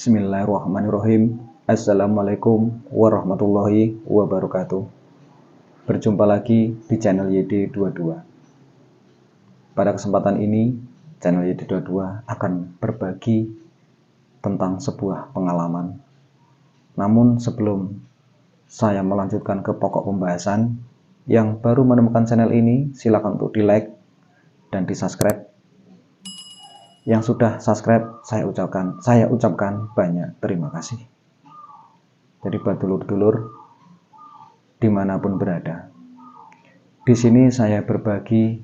Bismillahirrahmanirrahim. Assalamualaikum warahmatullahi wabarakatuh. Berjumpa lagi di channel YD22. Pada kesempatan ini, channel YD22 akan berbagi tentang sebuah pengalaman. Namun sebelum saya melanjutkan ke pokok pembahasan, yang baru menemukan channel ini, silakan untuk di-like dan di-subscribe. Yang sudah subscribe, saya ucapkan banyak terima kasih. Jadi buat dulur-dulur dimanapun berada, di sini saya berbagi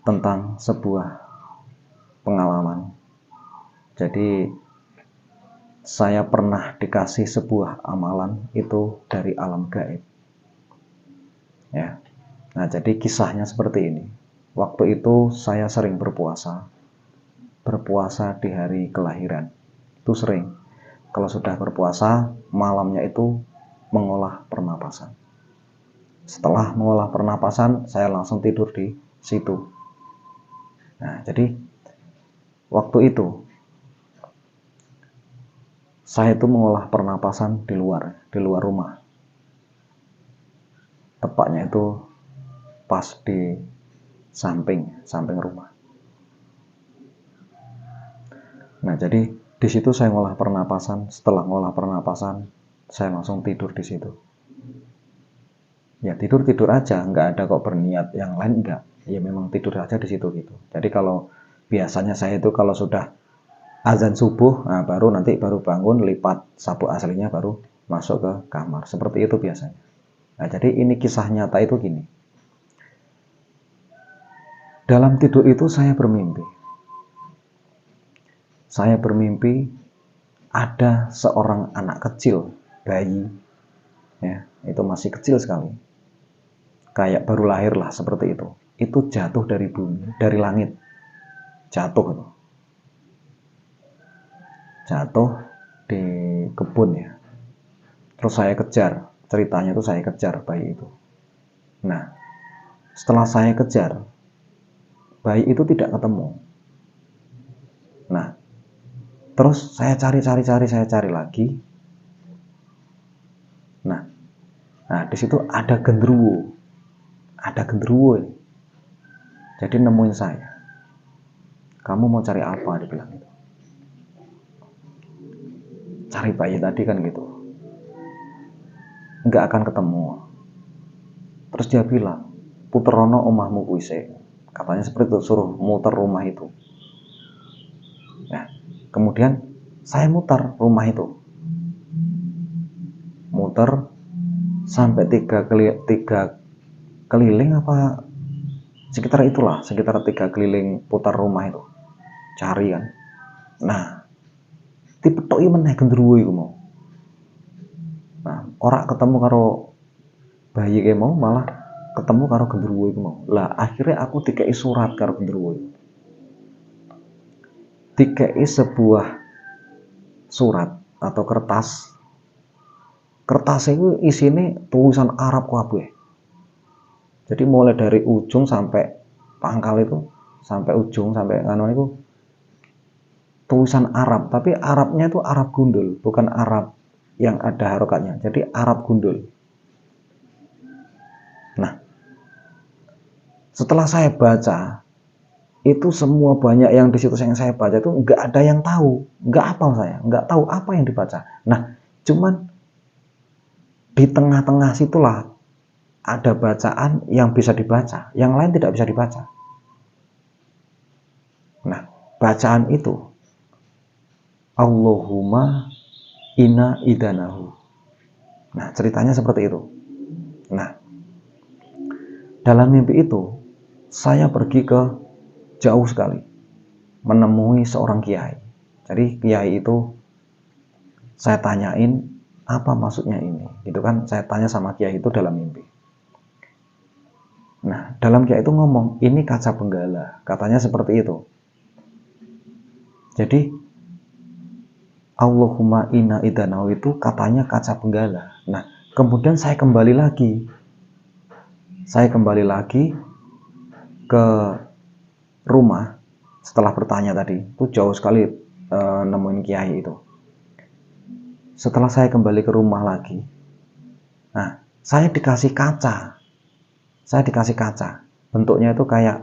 tentang sebuah pengalaman. Jadi saya pernah dikasih sebuah amalan itu dari alam gaib. Ya. Nah, jadi kisahnya seperti ini. Waktu itu saya sering berpuasa di hari kelahiran. Itu sering. Kalau sudah berpuasa, malamnya itu mengolah pernapasan. Setelah mengolah pernapasan, saya langsung tidur di situ. Nah, jadi waktu itu saya itu mengolah pernapasan di luar rumah. Tepatnya itu pas di samping rumah. Nah, jadi di situ saya ngolah pernapasan. Setelah ngolah pernapasan, saya langsung tidur di situ. Ya tidur aja, nggak ada kok berniat yang lain, enggak. Ya memang tidur aja di situ gitu. Jadi kalau biasanya saya itu kalau sudah azan subuh, nah baru bangun, lipat sabuk aslinya, baru masuk ke kamar. Seperti itu biasanya. Nah, jadi ini kisah nyata itu gini. Dalam tidur itu saya bermimpi. Ada seorang anak kecil, bayi, ya, itu masih kecil sekali, kayak baru lahir lah, seperti itu. Itu jatuh dari bumi, dari langit, jatuh di kebun ya. Terus saya kejar, ceritanya itu saya kejar bayi itu. Nah, setelah saya kejar, bayi itu tidak ketemu. Nah, terus saya cari lagi. Nah, di situ ada genderuwo. Ini. Jadi nemuin saya. Kamu mau cari apa? Dibilang itu. Cari bayi tadi kan gitu. Enggak akan ketemu. Terus dia bilang, puterono omahmu kuise. Katanya seperti itu, suruh muter rumah itu. Nah, kemudian saya muter rumah itu. Muter sampai tiga keliling apa sekitar 3 keliling putar rumah itu, cari kan. Nah, dipetoki meneh genderuwo iku mau. Nah, ora ketemu karo bayi ke mau, malah ketemu karo genderuwo iku mau. Lah akhirnya aku dikei surat karo genderuwo iku. Dikei sebuah surat atau kertas. Kertas itu isinya tulisan Arab kabeh. Jadi mulai dari ujung sampai pangkal itu, sampai ujung, sampai nganu itu tulisan Arab, tapi Arabnya itu Arab gundul, bukan Arab yang ada harokatnya. Jadi Arab gundul. Nah, setelah saya baca, itu semua banyak yang di situ yang saya baca itu nggak ada yang tahu, nggak hafal saya, nggak tahu apa yang dibaca. Nah, cuman di tengah-tengah situlah ada bacaan yang bisa dibaca, yang lain tidak bisa dibaca. Nah, bacaan itu Allahumma inna idanahu. Nah, ceritanya seperti itu. Nah, dalam mimpi itu saya pergi ke jauh sekali, menemui seorang kiai. Jadi kiai itu saya tanyain apa maksudnya ini. Itu kan saya tanya sama kiai itu dalam mimpi. Nah, dalam kiai itu ngomong, ini kaca benggala. Katanya seperti itu. Jadi Allahumma inna idanahu itu katanya kaca benggala. Nah, kemudian saya kembali lagi ke rumah setelah bertanya tadi. Itu jauh sekali nemuin kiai itu. Setelah saya kembali ke rumah lagi, nah, saya dikasih kaca. Saya dikasih kaca. Bentuknya itu kayak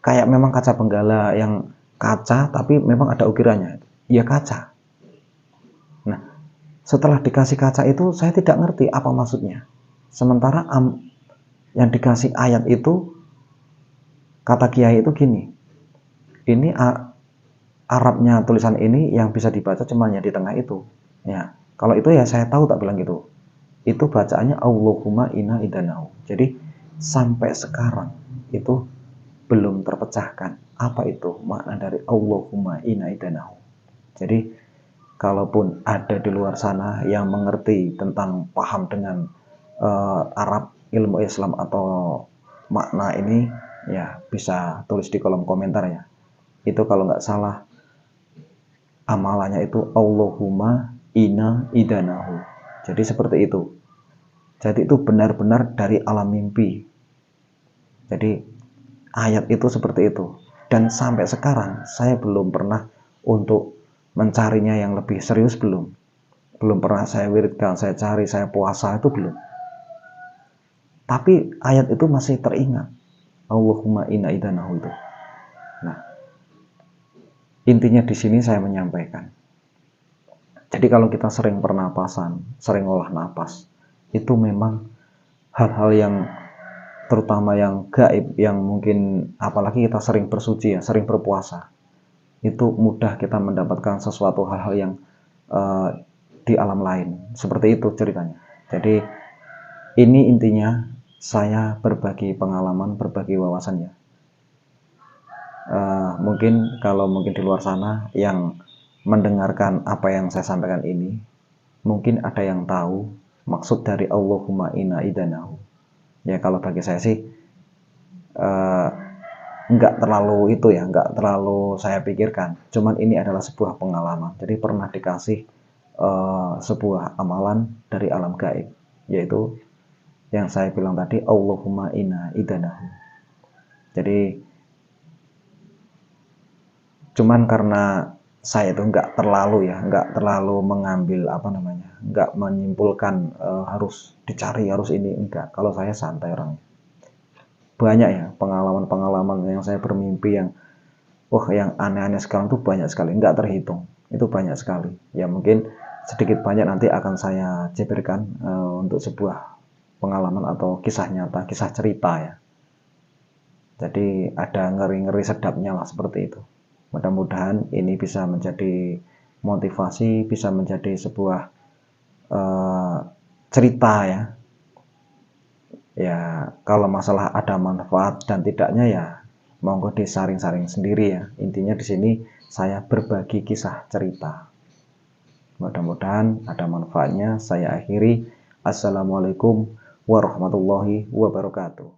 kayak memang kaca benggala yang kaca, tapi memang ada ukirannya. Ya kaca. Nah, setelah dikasih kaca itu saya tidak ngerti apa maksudnya. Sementara yang dikasih ayat itu, kata kiai itu gini, ini Arabnya tulisan ini yang bisa dibaca cuma di tengah itu. Ya, kalau itu ya saya tahu, tak bilang gitu. Itu bacaannya Allahumma inna idanahu. Jadi sampai sekarang itu belum terpecahkan apa itu makna dari Allahumma inna idanahu. Jadi kalaupun ada di luar sana yang mengerti tentang paham dengan Arab, ilmu Islam atau makna ini, ya bisa tulis di kolom komentar ya. Itu kalau nggak salah amalannya itu Allahumma inna idanahu. Jadi seperti itu. Jadi itu benar-benar dari alam mimpi. Jadi ayat itu seperti itu. Dan sampai sekarang saya belum pernah untuk mencarinya yang lebih serius, belum. Belum pernah saya wiridkan, saya cari, saya puasa, itu belum. Tapi ayat itu masih teringat. Allahumma inna idanahu itu. Nah, intinya di sini saya menyampaikan. Jadi kalau kita sering pernapasan, sering olah napas, itu memang hal-hal yang terutama yang gaib, yang mungkin apalagi kita sering bersuci ya, sering berpuasa, itu mudah kita mendapatkan sesuatu hal-hal yang di alam lain. Seperti itu ceritanya. Jadi ini intinya saya berbagi pengalaman, berbagi wawasannya. Mungkin kalau mungkin di luar sana yang mendengarkan apa yang saya sampaikan ini, mungkin ada yang tahu maksud dari Allahumma inna idanahu. Ya kalau bagi saya sih nggak terlalu itu ya, nggak terlalu saya pikirkan. Cuman ini adalah sebuah pengalaman. Jadi pernah dikasih sebuah amalan dari alam gaib, yaitu yang saya bilang tadi Allahumma inna idanahu. Jadi cuman karena saya itu nggak terlalu mengambil apa namanya, nggak menyimpulkan harus dicari, harus ini, enggak. Kalau saya santai orangnya. Banyak ya pengalaman-pengalaman yang saya bermimpi yang yang aneh-aneh sekarang tuh banyak sekali, nggak terhitung. Itu banyak sekali. Ya mungkin sedikit banyak nanti akan saya jabarkan untuk sebuah pengalaman atau kisah nyata, kisah cerita ya. Jadi ada ngeri-ngeri sedapnya lah seperti itu. Mudah-mudahan ini bisa menjadi motivasi, bisa menjadi sebuah cerita ya. Ya kalau masalah ada manfaat dan tidaknya ya monggo disaring-saring sendiri ya. Intinya di sini saya berbagi kisah cerita. Mudah-mudahan ada manfaatnya. Saya akhiri. Assalamualaikum warahmatullahi wabarakatuh.